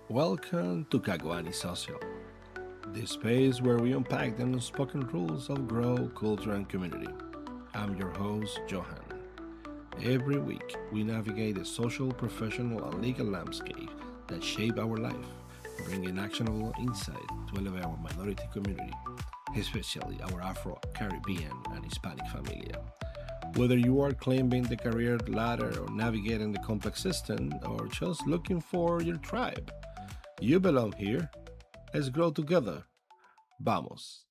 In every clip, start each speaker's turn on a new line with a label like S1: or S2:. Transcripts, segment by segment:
S1: Welcome to Caguani Social, the space where we unpack the unspoken rules of growth, culture, and community. I'm your host, Johan. Every week, we navigate the social, professional, and legal landscape that shape our life, bringing actionable insight to elevate our minority community, especially our Afro-Caribbean and Hispanic familia. Whether you are climbing the career ladder or navigating the complex system or just looking for your tribe, you belong here. Let's grow together. Vamos.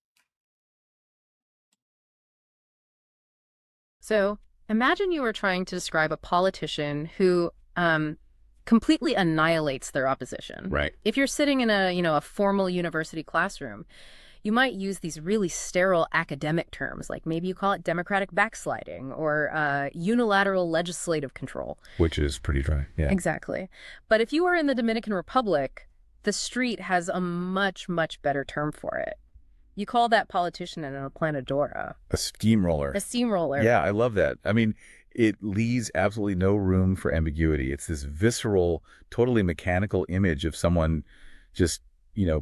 S2: So imagine you were trying to describe a politician who completely annihilates their opposition.
S3: Right.
S2: If you're sitting in a formal university classroom, you might use these really sterile academic terms, like maybe you call it democratic backsliding or unilateral legislative control.
S3: Which is pretty dry, yeah.
S2: Exactly. But if you were in the Dominican Republic, the street has a much, much better term for it. You call that politician an aplanadora.
S3: A steamroller.
S2: A steamroller.
S3: Yeah, I love that. I mean, it leaves absolutely no room for ambiguity. It's this visceral, totally mechanical image of someone just,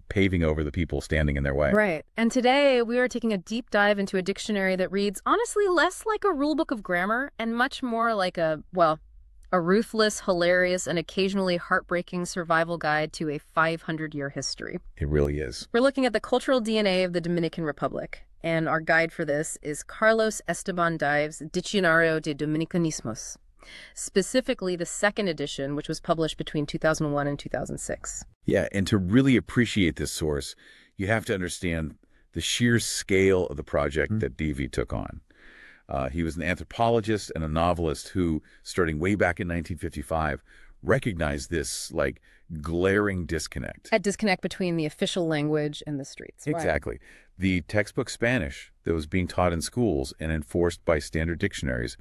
S3: paving over the people standing in their way.
S2: Right. And today we are taking a deep dive into a dictionary that reads, honestly, less like a rule book of grammar and much more like a ruthless, hilarious, and occasionally heartbreaking survival guide to a 500-year history.
S3: It really is.
S2: We're looking at the cultural DNA of the Dominican Republic, and our guide for this is Carlos Esteban Dives' Diccionario de Dominicanismos, specifically the second edition, which was published between 2001 and 2006.
S3: Yeah, and to really appreciate this source, you have to understand the sheer scale of the project that DV took on. He was an anthropologist and a novelist who, starting way back in 1955, recognized this, glaring disconnect.
S2: A disconnect between the official language and the streets.
S3: Exactly.
S2: Right.
S3: The textbook Spanish that was being taught in schools and enforced by standard dictionaries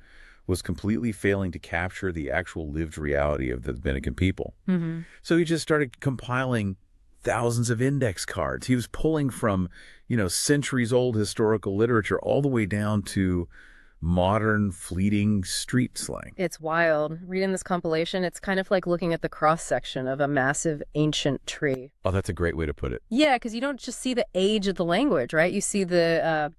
S3: was completely failing to capture the actual lived reality of the Dominican people.
S2: Mm-hmm.
S3: So he just started compiling thousands of index cards. He was pulling from, centuries-old historical literature all the way down to modern, fleeting street slang.
S2: It's wild. Reading this compilation, it's kind of like looking at the cross-section of a massive ancient tree.
S3: Oh, that's a great way to put it.
S2: Yeah, because you don't just see the age of the language, right? You see the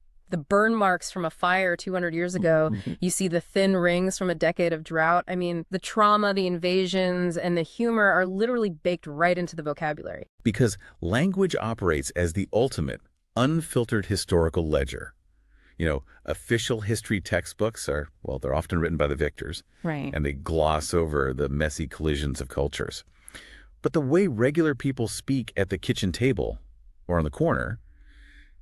S2: burn marks from a fire 200 years ago. You see the thin rings from a decade of drought. I mean, the trauma, the invasions, and the humor are literally baked right into the vocabulary.
S3: Because language operates as the ultimate, unfiltered historical ledger. Official history textbooks are, they're often written by the victors.
S2: Right.
S3: And they gloss over the messy collisions of cultures. But the way regular people speak at the kitchen table or on the corner,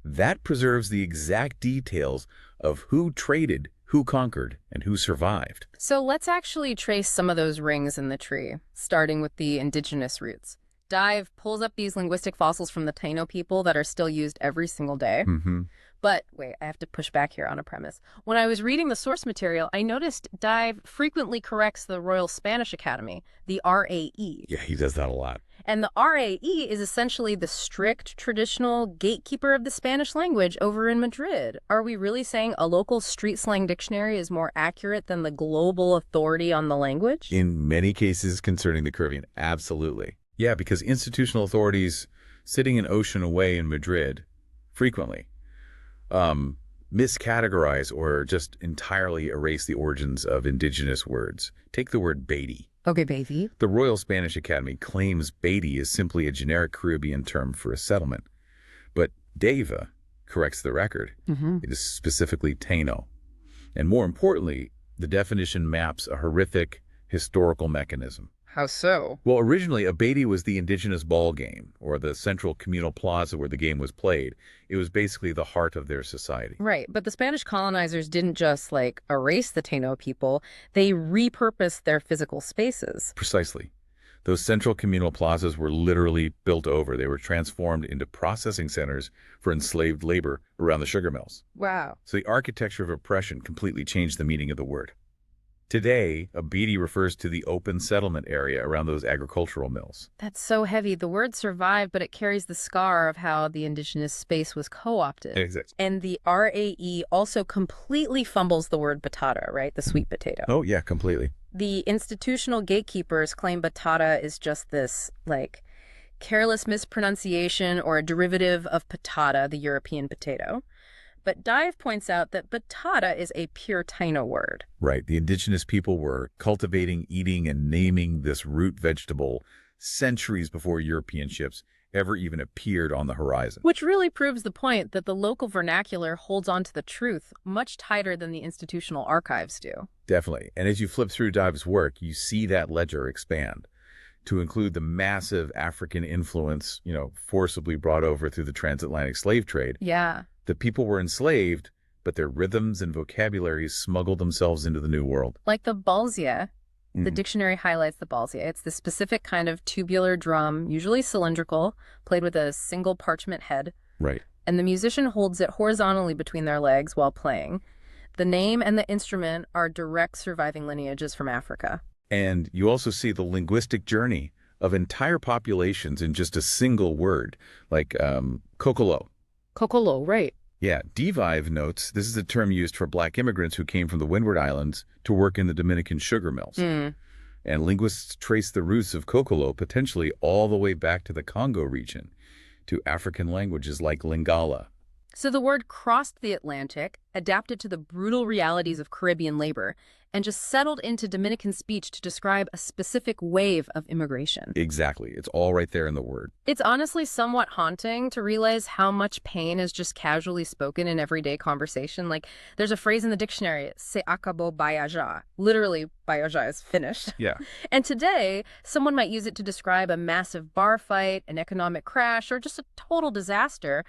S3: that preserves the exact details of who traded, who conquered, and who survived.
S2: So let's actually trace some of those rings in the tree, starting with the indigenous roots. Dive pulls up these linguistic fossils from the Taino people that are still used every single day.
S3: Mm-hmm.
S2: But wait, I have to push back here on a premise. When I was reading the source material, I noticed Dive frequently corrects the Royal Spanish Academy, the RAE.
S3: Yeah, he does that a lot.
S2: And the RAE is essentially the strict, traditional gatekeeper of the Spanish language over in Madrid. Are we really saying a local street slang dictionary is more accurate than the global authority on the language?
S3: In many cases concerning the Caribbean, absolutely. Yeah, because institutional authorities sitting an ocean away in Madrid frequently miscategorize or just entirely erase the origins of indigenous words. Take the word Beatty.
S2: Okay, baby.
S3: The Royal Spanish Academy claims Beatty is simply a generic Caribbean term for a settlement. But Deva corrects the record.
S2: Mm-hmm.
S3: It is specifically Taino. And more importantly, the definition maps a horrific historical mechanism.
S2: How so?
S3: Well, originally, a Beatty was the indigenous ball game, or the central communal plaza where the game was played. It was basically the heart of their society.
S2: Right, but the Spanish colonizers didn't just, erase the Taino people. They repurposed their physical spaces.
S3: Precisely. Those central communal plazas were literally built over. They were transformed into processing centers for enslaved labor around the sugar mills.
S2: Wow.
S3: So the architecture of oppression completely changed the meaning of the word. Today, a beatty refers to the open settlement area around those agricultural mills.
S2: That's so heavy. The word survived, but it carries the scar of how the indigenous space was co-opted.
S3: Exactly.
S2: And the RAE also completely fumbles the word batata, right? The sweet potato.
S3: Oh, yeah, completely.
S2: The institutional gatekeepers claim batata is just this, careless mispronunciation or a derivative of patata, the European potato. But Dive points out that batata is a pure Taino word.
S3: Right. The indigenous people were cultivating, eating, and naming this root vegetable centuries before European ships ever even appeared on the horizon.
S2: Which really proves the point that the local vernacular holds on to the truth much tighter than the institutional archives do.
S3: Definitely. And as you flip through Dive's work, you see that ledger expand to include the massive African influence, forcibly brought over through the transatlantic slave trade.
S2: Yeah.
S3: The people were enslaved, but their rhythms and vocabularies smuggled themselves into the New World.
S2: Like the balsia. The dictionary highlights the balsia. It's the specific kind of tubular drum, usually cylindrical, played with a single parchment head.
S3: Right.
S2: And the musician holds it horizontally between their legs while playing. The name and the instrument are direct surviving lineages from Africa.
S3: And you also see the linguistic journey of entire populations in just a single word, like kokolo.
S2: Kokolo, right.
S3: Yeah, Divive notes this is a term used for black immigrants who came from the Windward Islands to work in the Dominican sugar mills. And linguists trace the roots of kokolo potentially all the way back to the Congo region, to African languages like Lingala.
S2: So the word crossed the Atlantic, adapted to the brutal realities of Caribbean labor, and just settled into Dominican speech to describe a specific wave of immigration.
S3: Exactly. It's all right there in the word.
S2: It's honestly somewhat haunting to realize how much pain is just casually spoken in everyday conversation. Like, there's a phrase in the dictionary, se acabó bayaja. Literally, bayaja is finished.
S3: Yeah.
S2: And today, someone might use it to describe a massive bar fight, an economic crash, or just a total disaster.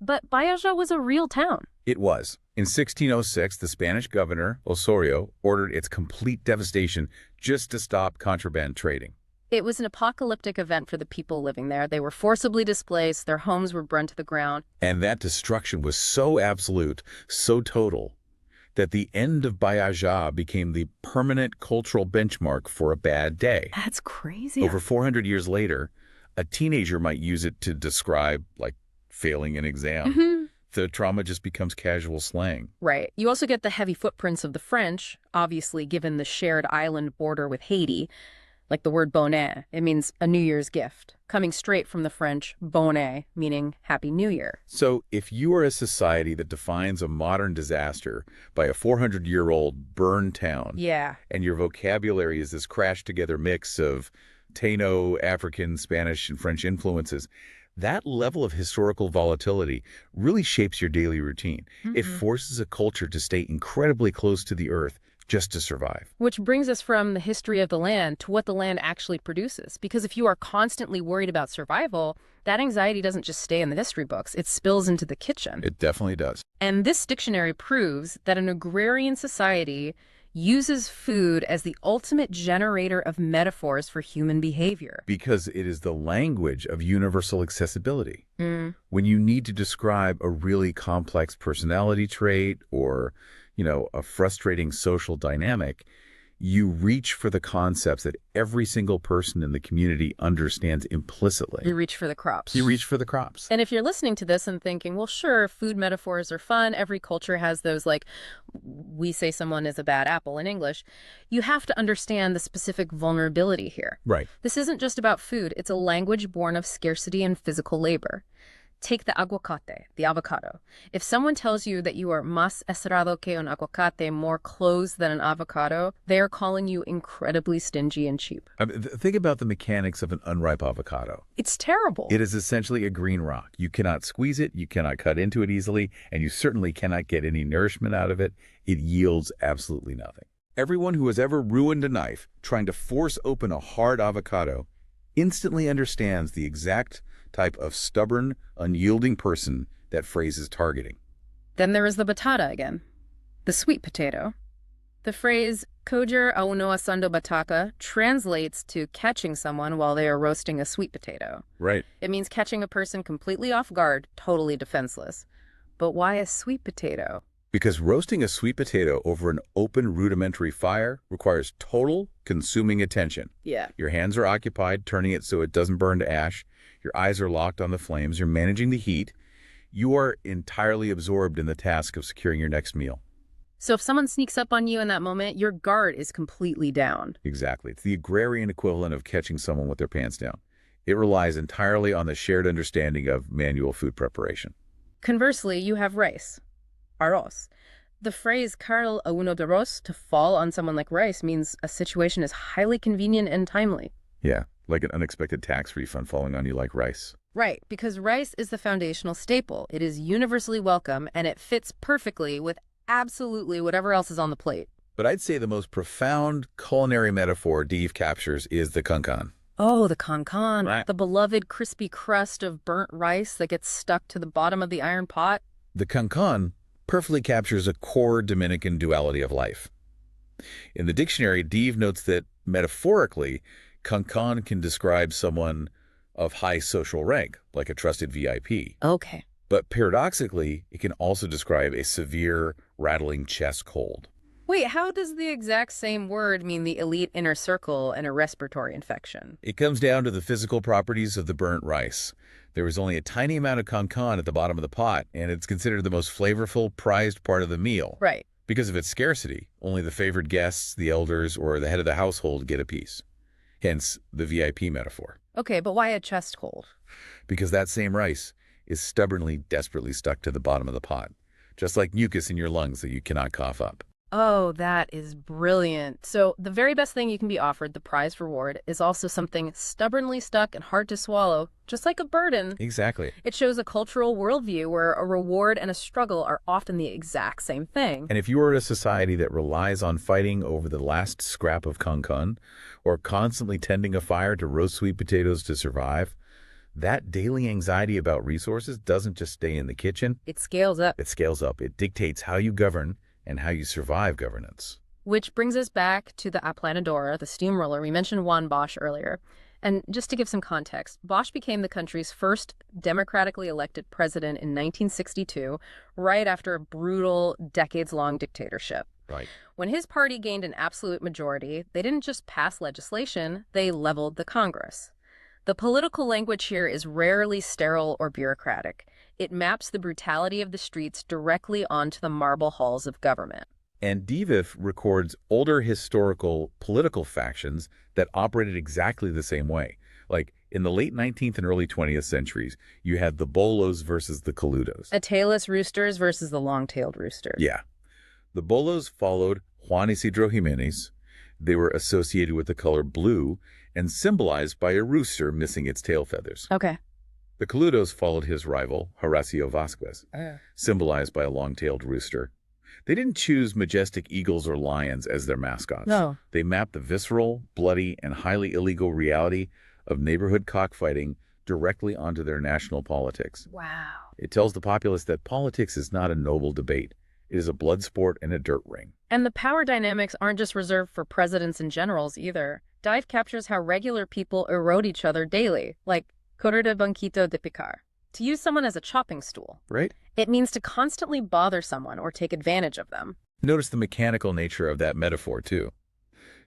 S2: But Bayaja was a real town.
S3: It was. In 1606, the Spanish governor, Osorio, ordered its complete devastation just to stop contraband trading.
S2: It was an apocalyptic event for the people living there. They were forcibly displaced. Their homes were burned to the ground.
S3: And that destruction was so absolute, so total, that the end of Bayaja became the permanent cultural benchmark for a bad day.
S2: That's crazy.
S3: Over 400 years later, a teenager might use it to describe, like, failing an exam. The trauma just becomes casual slang.
S2: Right. You also get the heavy footprints of the French, obviously given the shared island border with Haiti. Like the word bonnet, it means a New Year's gift, coming straight from the French bonnet, meaning Happy New Year.
S3: So if you are a society that defines a modern disaster by a 400-year-old burned town,
S2: Yeah.
S3: and your vocabulary is this crashed-together mix of Taino, African, Spanish, and French influences, that level of historical volatility really shapes your daily routine. It forces a culture to stay incredibly close to the earth just to survive.
S2: Which brings us from the history of the land to what the land actually produces. Because if you are constantly worried about survival, that anxiety doesn't just stay in the history books, it spills into the kitchen.
S3: It definitely does.
S2: And this dictionary proves that an agrarian society uses food as the ultimate generator of metaphors for human behavior.
S3: Because it is the language of universal accessibility. When you need to describe a really complex personality trait or, a frustrating social dynamic, you reach for the concepts that every single person in the community understands implicitly.
S2: You reach for the crops.
S3: You reach for the crops.
S2: And if you're listening to this and thinking, well, sure, food metaphors are fun. Every culture has those, like, we say someone is a bad apple in English. You have to understand the specific vulnerability here.
S3: Right.
S2: This isn't just about food. It's a language born of scarcity and physical labor. Take the aguacate, the avocado. If someone tells you that you are más esrado que un aguacate, more clothes than an avocado, they are calling you incredibly stingy and cheap.
S3: Think about the mechanics of an unripe avocado.
S2: It's terrible.
S3: It is essentially a green rock. You cannot squeeze it, you cannot cut into it easily, and you certainly cannot get any nourishment out of it. It yields absolutely nothing. Everyone who has ever ruined a knife trying to force open a hard avocado instantly understands the exact type of stubborn, unyielding person that phrase is targeting.
S2: Then there is the batata again, the sweet potato. The phrase coger a uno asando bataca translates to catching someone while they are roasting a sweet potato.
S3: Right.
S2: It means catching a person completely off guard, totally defenseless. But why a sweet potato?
S3: Because roasting a sweet potato over an open rudimentary fire requires total consuming attention.
S2: Yeah.
S3: Your hands are occupied, turning it so it doesn't burn to ash. Your eyes are locked on the flames. You're managing the heat. You are entirely absorbed in the task of securing your next meal.
S2: So if someone sneaks up on you in that moment, your guard is completely down.
S3: Exactly. It's the agrarian equivalent of catching someone with their pants down. It relies entirely on the shared understanding of manual food preparation.
S2: Conversely, you have rice, arroz. The phrase "caerl a uno de arroz," to fall on someone like rice, means a situation is highly convenient and timely.
S3: Yeah, like an unexpected tax refund falling on you like rice.
S2: Right, because rice is the foundational staple. It is universally welcome, and it fits perfectly with absolutely whatever else is on the plate.
S3: But I'd say the most profound culinary metaphor Dave captures is the cancan.
S2: Oh, the cancan,
S3: Right.
S2: the beloved crispy crust of burnt rice that gets stuck to the bottom of the iron pot.
S3: The cancan perfectly captures a core Dominican duality of life. In the dictionary, Dave notes that, metaphorically, cancan can describe someone of high social rank, like a trusted VIP.
S2: Okay.
S3: But paradoxically, it can also describe a severe, rattling chest cold.
S2: Wait, how does the exact same word mean the elite inner circle and a respiratory infection?
S3: It comes down to the physical properties of the burnt rice. There was only a tiny amount of cancan at the bottom of the pot, and it's considered the most flavorful, prized part of the meal.
S2: Right.
S3: Because of its scarcity, only the favored guests, the elders, or the head of the household get a piece. Hence, the VIP metaphor.
S2: Okay, but why a chest cold?
S3: Because that same rice is stubbornly, desperately stuck to the bottom of the pot, just like mucus in your lungs that you cannot cough up.
S2: Oh, that is brilliant. So the very best thing you can be offered, the prize reward, is also something stubbornly stuck and hard to swallow, just like a burden.
S3: Exactly.
S2: It shows a cultural worldview where a reward and a struggle are often the exact same thing.
S3: And if you are in a society that relies on fighting over the last scrap of cancan, or constantly tending a fire to roast sweet potatoes to survive, that daily anxiety about resources doesn't just stay in the kitchen.
S2: It scales up.
S3: It scales up. It dictates how you govern and how you survive governance.
S2: Which brings us back to the aplanadora, the steamroller. We mentioned Juan Bosch earlier. And just to give some context, Bosch became the country's first democratically elected president in 1962, right after a brutal, decades-long dictatorship.
S3: Right.
S2: When his party gained an absolute majority, they didn't just pass legislation, they leveled the Congress. The political language here is rarely sterile or bureaucratic. It maps the brutality of the streets directly onto the marble halls of government.
S3: And Diviv records older historical political factions that operated exactly the same way. Like in the late 19th and early 20th centuries, you had the Bolos versus the Coludos.
S2: A tailless roosters versus the long-tailed roosters.
S3: Yeah. The Bolos followed Juan Isidro Jimenez. They were associated with the color blue and symbolized by a rooster missing its tail feathers.
S2: Okay.
S3: The Coludos followed his rival, Horacio Vasquez, symbolized by a long-tailed rooster. They didn't choose majestic eagles or lions as their mascots.
S2: No.
S3: They mapped the visceral, bloody, and highly illegal reality of neighborhood cockfighting directly onto their national politics.
S2: Wow.
S3: It tells the populace that politics is not a noble debate. It is a blood sport and a dirt ring.
S2: And the power dynamics aren't just reserved for presidents and generals either. Dive captures how regular people erode each other daily, like correr de banquito de picar, to use someone as a chopping stool.
S3: Right?
S2: It means to constantly bother someone or take advantage of them.
S3: Notice the mechanical nature of that metaphor, too.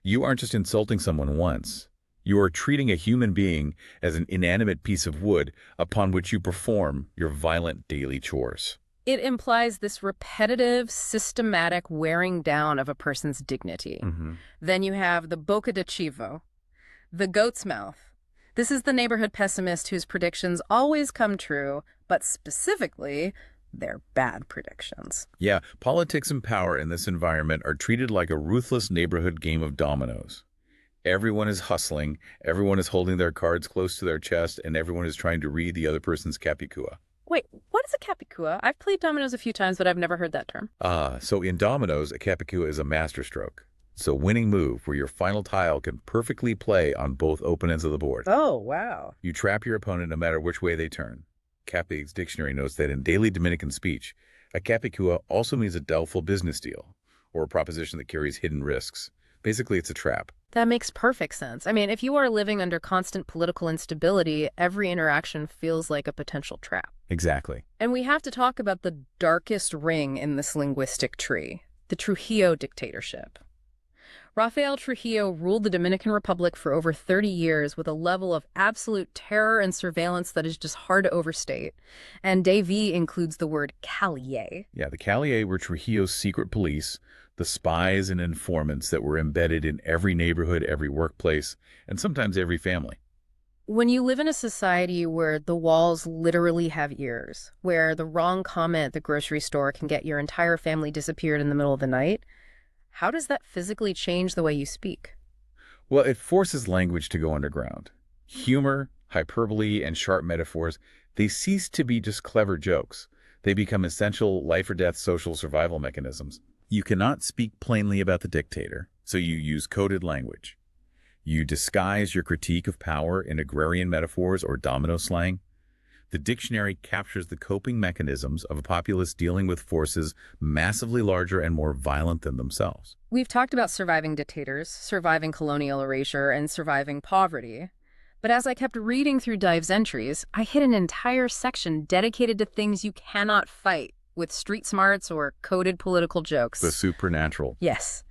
S3: You aren't just insulting someone once. You are treating a human being as an inanimate piece of wood upon which you perform your violent daily chores.
S2: It implies this repetitive, systematic wearing down of a person's dignity. Then you have the boca de chivo, the goat's mouth. This is the neighborhood pessimist whose predictions always come true, but specifically, they're bad predictions.
S3: Yeah, politics and power in this environment are treated like a ruthless neighborhood game of dominoes. Everyone is hustling, everyone is holding their cards close to their chest, and everyone is trying to read the other person's capicua.
S2: Wait, what is a capicua? I've played dominoes a few times, but I've never heard that term.
S3: So in dominoes, a capicua is a masterstroke. It's a winning move where your final tile can perfectly play on both open ends of the board.
S2: Oh, wow.
S3: You trap your opponent no matter which way they turn. Capic's dictionary notes that in daily Dominican speech, a capicua also means a doubtful business deal or a proposition that carries hidden risks. Basically, it's a trap.
S2: That makes perfect sense. I mean, if you are living under constant political instability, every interaction feels like a potential trap.
S3: Exactly.
S2: And we have to talk about the darkest ring in this linguistic tree, the Trujillo dictatorship. Rafael Trujillo ruled the Dominican Republic for over 30 years with a level of absolute terror and surveillance that is just hard to overstate. And Davy includes the word calle.
S3: Yeah, the Calle were Trujillo's secret police, the spies and informants that were embedded in every neighborhood, every workplace, and sometimes every family.
S2: When you live in a society where the walls literally have ears, where the wrong comment at the grocery store can get your entire family disappeared in the middle of the night, how does that physically change the way you speak?
S3: Well, it forces language to go underground. Humor, hyperbole, and sharp metaphors, they cease to be just clever jokes. They become essential life-or-death social survival mechanisms. You cannot speak plainly about the dictator, so you use coded language. You disguise your critique of power in agrarian metaphors or domino slang. The dictionary captures the coping mechanisms of a populace dealing with forces massively larger and more violent than themselves.
S2: We've talked about surviving dictators, surviving colonial erasure, and surviving poverty. But as I kept reading through Dive's entries, I hit an entire section dedicated to things you cannot fight with street smarts or coded political jokes.
S3: The supernatural.
S2: Yes.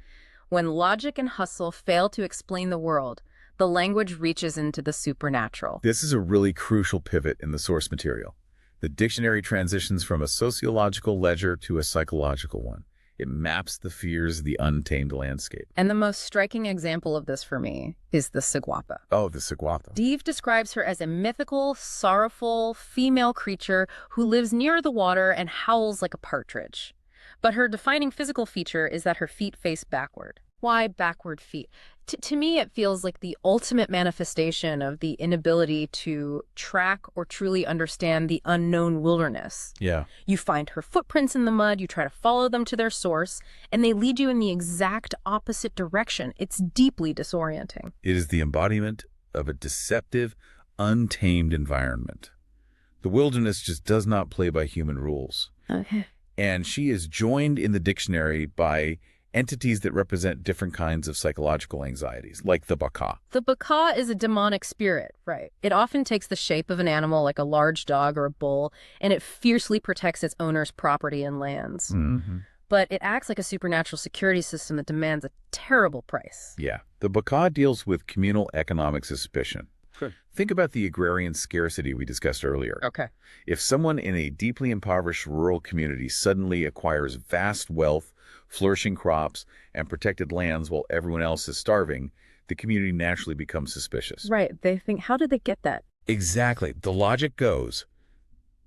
S2: When logic and hustle fail to explain the world, the language reaches into the supernatural.
S3: This is a really crucial pivot in the source material. The dictionary transitions from a sociological ledger to a psychological one. It maps the fears of the untamed landscape.
S2: And the most striking example of this for me is the Siguapa.
S3: Oh, the Siguapa.
S2: Dive describes her as a mythical, sorrowful, female creature who lives near the water and howls like a partridge. But her defining physical feature is that her feet face backward. Why backward feet? To me, it feels like the ultimate manifestation of the inability to track or truly understand the unknown wilderness.
S3: Yeah.
S2: You find her footprints in the mud, you try to follow them to their source, and they lead you in the exact opposite direction. It's deeply disorienting.
S3: It is the embodiment of a deceptive, untamed environment. The wilderness just does not play by human rules.
S2: Okay.
S3: And she is joined in the dictionary by entities that represent different kinds of psychological anxieties, like the baka.
S2: The baka is a demonic spirit, right? It often takes the shape of an animal like a large dog or a bull, and it fiercely protects its owner's property and lands.
S3: Mm-hmm.
S2: But it acts like a supernatural security system that demands a terrible price.
S3: Yeah. The baka deals with communal economic suspicion.
S1: Sure.
S3: Think about the agrarian scarcity we discussed earlier.
S2: Okay.
S3: If someone in a deeply impoverished rural community suddenly acquires vast wealth, flourishing crops, and protected lands while everyone else is starving, the community naturally becomes suspicious.
S2: Right. They think, how did they get that?
S3: Exactly. The logic goes,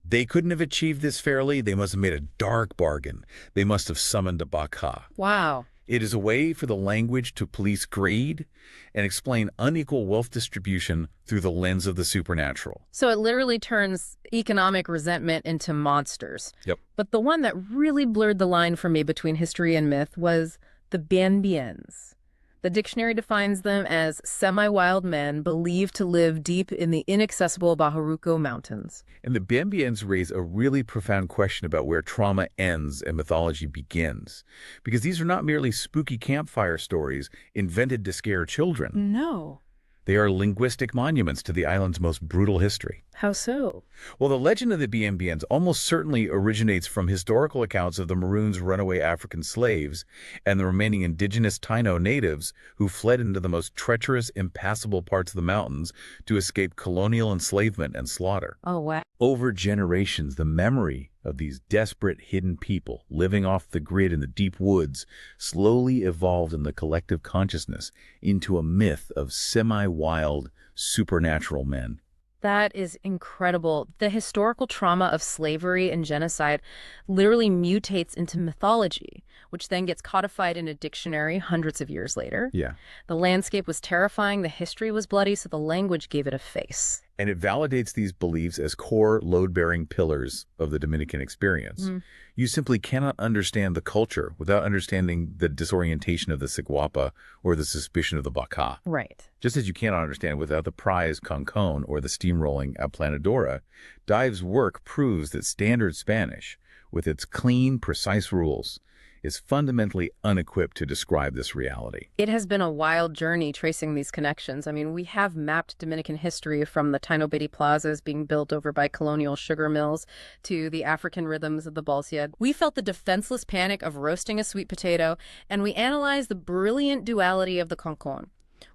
S3: they couldn't have achieved this fairly. They must have made a dark bargain. They must have summoned a baka.
S2: Wow.
S3: It is a way for the language to police greed and explain unequal wealth distribution through the lens of the supernatural.
S2: So it literally turns economic resentment into monsters.
S3: Yep.
S2: But the one that really blurred the line for me between history and myth was the Bienbiens. The dictionary defines them as semi-wild men believed to live deep in the inaccessible Bajaruco Mountains.
S3: And the Bienbiens raise a really profound question about where trauma ends and mythology begins. Because these are not merely spooky campfire stories invented to scare children.
S2: No.
S3: They are linguistic monuments to the island's most brutal history.
S2: How so?
S3: Well, the legend of the Bienbiens almost certainly originates from historical accounts of the Maroons' runaway African slaves and the remaining indigenous Taino natives who fled into the most treacherous, impassable parts of the mountains to escape colonial enslavement and slaughter.
S2: Oh, wow.
S3: Over generations, the memory of these desperate hidden people living off the grid in the deep woods slowly evolved in the collective consciousness into a myth of semi-wild, supernatural men.
S2: That is incredible. The historical trauma of slavery and genocide literally mutates into mythology, which then gets codified in a dictionary hundreds of years later.
S3: Yeah.
S2: The landscape was terrifying, the history was bloody, so the language gave it a face.
S3: And it validates these beliefs as core load-bearing pillars of the Dominican experience. You simply cannot understand the culture without understanding the disorientation of the Siguapa or the suspicion of the baka.
S2: Right.
S3: Just as you cannot understand without the prize concon or the steamrolling aplanadora, Dive's work proves that standard Spanish, with its clean, precise rules, is fundamentally unequipped to describe this reality.
S2: It has been a wild journey tracing these connections. I mean, we have mapped Dominican history from the Taino Bedi plazas being built over by colonial sugar mills to the African rhythms of the Balsiad. We felt the defenseless panic of roasting a sweet potato, and we analyzed the brilliant duality of the concon.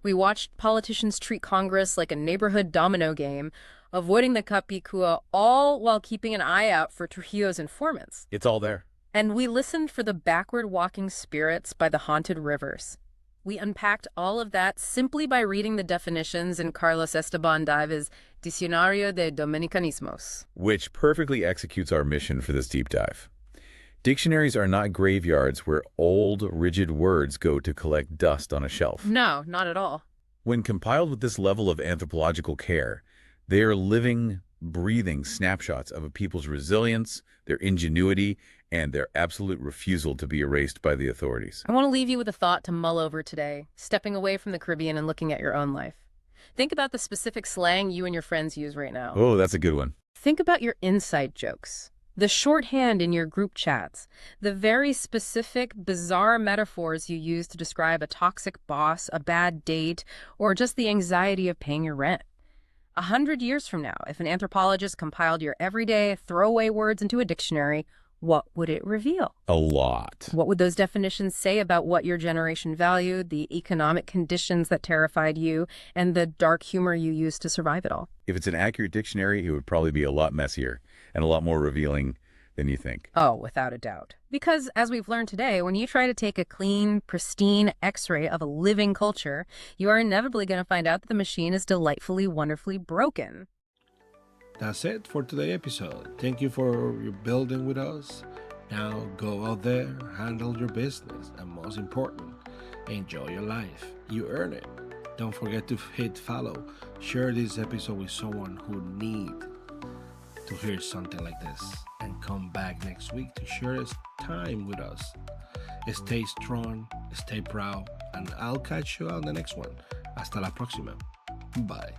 S2: We watched politicians treat Congress like a neighborhood domino game, avoiding the Capicua, all while keeping an eye out for Trujillo's informants.
S3: It's all there.
S2: And we listened for the backward walking spirits by the haunted rivers. We unpacked all of that simply by reading the definitions in Carlos Esteban Dive's Diccionario de Dominicanismos.
S3: which perfectly executes our mission for this deep dive. Dictionaries are not graveyards where old, rigid words go to collect dust on a shelf.
S2: No, not at all.
S3: When compiled with this level of anthropological care, they are living, breathing snapshots of a people's resilience, their ingenuity, and their absolute refusal to be erased by the authorities.
S2: I want to leave you with a thought to mull over today, stepping away from the Caribbean and looking at your own life. Think about the specific slang you and your friends use right now.
S3: Oh, that's a good one.
S2: Think about your inside jokes, the shorthand in your group chats, the very specific, bizarre metaphors you use to describe a toxic boss, a bad date, or just the anxiety of paying your rent. 100 years from now, if an anthropologist compiled your everyday throwaway words into a dictionary, what would it reveal?
S3: A lot.
S2: What would those definitions say about what your generation valued, the economic conditions that terrified you, and the dark humor you used to survive it all?
S3: If it's an accurate dictionary, it would probably be a lot messier and a lot more revealing than you think.
S2: Oh, without a doubt. Because, as we've learned today, when you try to take a clean, pristine x-ray of a living culture, you are inevitably going to find out that the machine is delightfully, wonderfully broken.
S1: That's it for today's episode. Thank you for your building with us. Now go out there, handle your business, and most important, enjoy your life. You earn it. Don't forget to hit follow. Share this episode with someone who needs to hear something like this. And come back next week to share this time with us. Stay strong, stay proud, and I'll catch you on the next one. Hasta la próxima. Bye.